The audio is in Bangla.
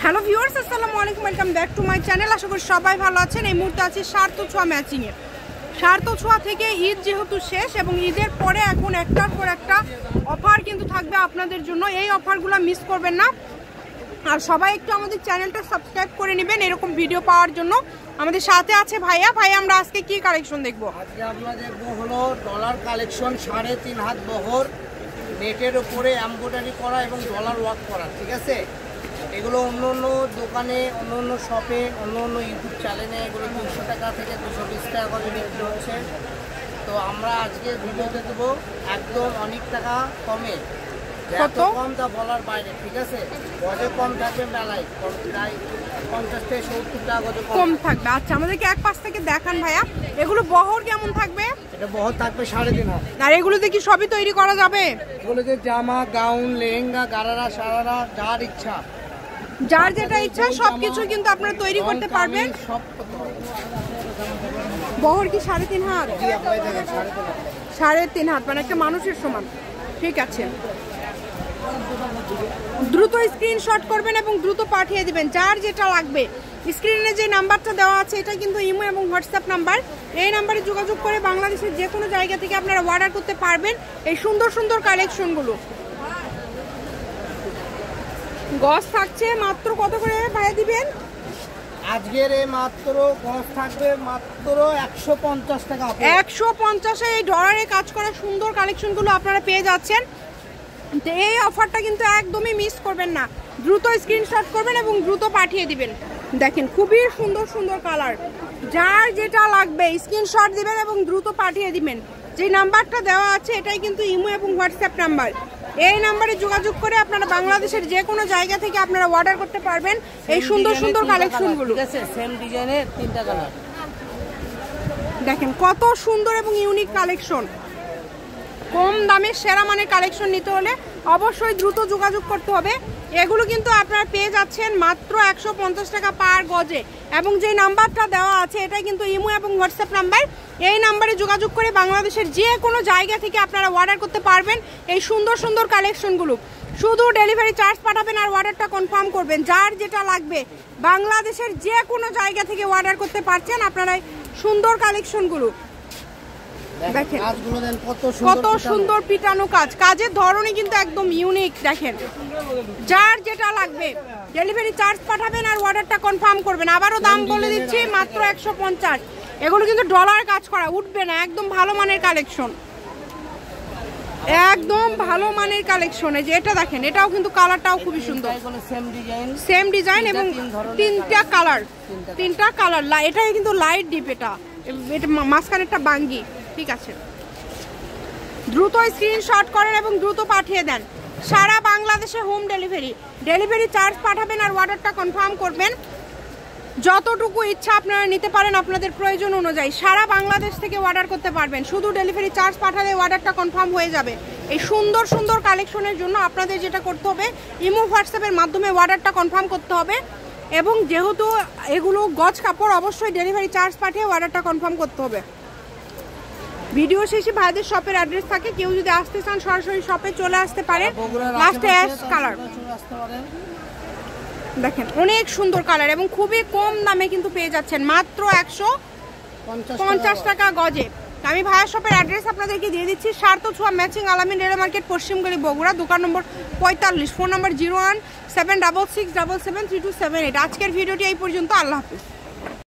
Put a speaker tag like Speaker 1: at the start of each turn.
Speaker 1: হ্যালো ভিউয়ার্স, আসসালামু আলাইকুম, welcome back to my channel. আশা করি সবাই ভালো আছেন। এই মুহূর্তে আছি সার্থ ছোঁয়া ম্যাচিংয়ে। সার্থ ছোঁয়া থেকে ঈদ যেহেতু শেষ এবং ঈদের পরে এখন একটার পর একটা অফার কিন্তু থাকবে আপনাদের জন্য। এই অফারগুলো মিস করবেন না। আর সবাই একটু আমাদের চ্যানেলটা সাবস্ক্রাইব করে নেবেন এরকম ভিডিও পাওয়ার জন্য। আমাদের সাথে আছে ভাইয়া। আমরা আজকে কি কালেকশন দেখবো?
Speaker 2: আজকে আমরা দেখবো হলো ডলার কালেকশন, 3.5 হাত বহর, নেটের উপরে এমব্রয়ডারি করা এবং ডলার ওয়ার্ক করা। ঠিক আছে, এগুলো অন্য অন্য দোকানে, অন্য অন্য শপে, অন্য অন্য ইউটিউব চ্যানেলে এগুলো 200 টাকা থেকে 220 টাকা করে বিক্রি হচ্ছে। তো আমরা আজকে ভিডিওতে দেবো একদম অনেক টাকা কমে। কত কম তা বলার বাইরে। ঠিক আছে, গজে কম থাকবে, মেলায় প্রায় 50 থেকে 70 টাকা গজে
Speaker 1: কম থাকবে। আচ্ছা, আমাদেরকে এক পাশ থেকে দেখান ভাইয়া। এগুলো বহর কেমন থাকবে?
Speaker 2: এটা বহর থাকবে 3.5 হাত।
Speaker 1: আর এগুলোতে কি সবই তৈরি করা যাবে?
Speaker 2: এগুলোতে জামা, গাউন, লেহেঙ্গা, গারারা, সারারা, যার ইচ্ছা,
Speaker 1: যার যেটা ইচ্ছা সবকিছু কিন্তু আপনারা তৈরি করতে পারবেন। বহর কি 3.5 হাত? 3.5 হাত, মানে একটা মানুষের সমান। ঠিক আছে, দ্রুত স্ক্রিনশট করবেন এবং দ্রুত পাঠিয়ে দিবেন যার যেটা লাগবে। স্ক্রিনে যে নাম্বারটা দেওয়া আছে এটা কিন্তু ইমো এবং হোয়াটসঅ্যাপ নাম্বার। এই নাম্বারে যোগাযোগ করে বাংলাদেশের যে কোনো জায়গা থেকে আপনারা অর্ডার করতে পারবেন এই সুন্দর সুন্দর কালেকশনগুলো। গজ থাকছে মাত্র কত করে ভাইয়া দিবেন?
Speaker 2: আজকের এই মাত্র গজ থাকবে মাত্র 150 টাকা।
Speaker 1: 150-এ এই ডলারে কাজ করা সুন্দর কালেকশনগুলো আপনারা পেয়ে যাচ্ছেন। এই অফারটা কিন্তু একদমই মিস করবেন না। দ্রুত স্ক্রিনশট করবেন এবং দ্রুত পাঠিয়ে দিবেন। দেখেন খুবই সুন্দর সুন্দর কালার। যার যেটা লাগবে স্ক্রিনশট দিবেন এবং দ্রুত পাঠিয়ে দিবেন। যে নাম্বারটা দেওয়া আছে এটাই কিন্তু ইমো এবং হোয়াটসঅ্যাপ নাম্বার। এই নাম্বারে যোগাযোগ করে আপনারা বাংলাদেশের যে কোনো জায়গা থেকে আপনারা অর্ডার করতে পারবেন এই সুন্দর সুন্দর কালেকশনগুলো।
Speaker 2: ঠিক আছে, সেম ডিজাইনের 3টা কালার।
Speaker 1: দেখেন কত সুন্দর এবং ইউনিক কালেকশন। কম দামে সেরা মানের কালেকশন নিতে হলে অবশ্যই দ্রুত যোগাযোগ করতে হবে। এগুলো কিন্তু আপনারা পেয়ে যাচ্ছেন মাত্র 150 টাকা পার গজে। এবং যে নাম্বারটা দেওয়া আছে এটাই কিন্তু ইমো এবং হোয়াটসঅ্যাপ নাম্বার। এই নাম্বারে যোগাযোগ করে বাংলাদেশের যে কোনো জায়গা থেকে আপনারা অর্ডার করতে পারবেন এই সুন্দর সুন্দর কালেকশনগুলো। শুধু ডেলিভারি চার্জ পাঠাবেন আর অর্ডারটা কনফার্ম করবেন। যার যেটা লাগবে বাংলাদেশের যে কোনো জায়গা থেকে অর্ডার করতে পারছেন আপনারা সুন্দর কালেকশনগুলো। দেখেন কত সুন্দর পিটানো কাজ। কাজের ধরনই কিন্তু একদম ইউনিক। দেখেন যার যেটা লাগবে ডেলিভারি চার্জ পাঠাবেন আর অর্ডারটা কনফার্ম করবেন। আবারও দাম বলে দিচ্ছি মাত্র 150। এগুলো কিন্তু ডলার কাজ করা, উঠবে না, একদম ভালো মানের কালেকশন, একদম ভালো মানের কালেকশন। এই যে এটা দেখেন, এটাও কিন্তু কালারটাও খুবই সুন্দর, সেম ডিজাইন এবং 3টা কালার। এটাই কিন্তু লাইট ডিপ, এটা মাঝখানেরটা বাঙ্গি। ঠিক আছে, দ্রুত স্ক্রিনশট করেন এবং দ্রুত পাঠিয়ে দেন। সারা বাংলাদেশে হোম ডেলিভারি চার্জ পাঠাবেন আর অর্ডারটা কনফার্ম করবেন। যতটুকু ইচ্ছা আপনারা নিতে পারেন আপনাদের প্রয়োজন অনুযায়ী। সারা বাংলাদেশ থেকে অর্ডার করতে পারবেন। শুধু ডেলিভারি চার্জ পাঠালে অর্ডারটা কনফার্ম হয়ে যাবে। এই সুন্দর সুন্দর কালেকশনের জন্য আপনাদের যেটা করতে হবে ইমো হোয়াটসঅ্যাপের মাধ্যমে অর্ডারটা কনফার্ম করতে হবে। এবং যেহেতু এগুলো গজ কাপড় অবশ্যই ডেলিভারি চার্জ পাঠিয়ে অর্ডারটা কনফার্ম করতে হবে। ভিডিও শেষে ভাইদের শপের অ্যাড্রেস থাকে, কেউ যদি আসতে চান সরাসরি শপে চলে আসতে পারেন। লাস্টে অ্যাশ কালার দেখেন, অনেক সুন্দর কালার এবং খুবই কম দামে কিন্তু পেয়ে যাচ্ছেন মাত্র 150 টাকা গজে। আমি ভাইয়া শপের অ্যাড্রেস আপনাদেরকে দিয়ে দিচ্ছি। সার্থ ছোঁয়া ম্যাচিং, আলামিন রেলওয়ে মার্কেট, পশ্চিমগলি, বগুড়া। দোকান নম্বর 45, ফোন নম্বর 0176773278। আজকের ভিডিওটি এই পর্যন্ত। আল্লাহ হাফিজ।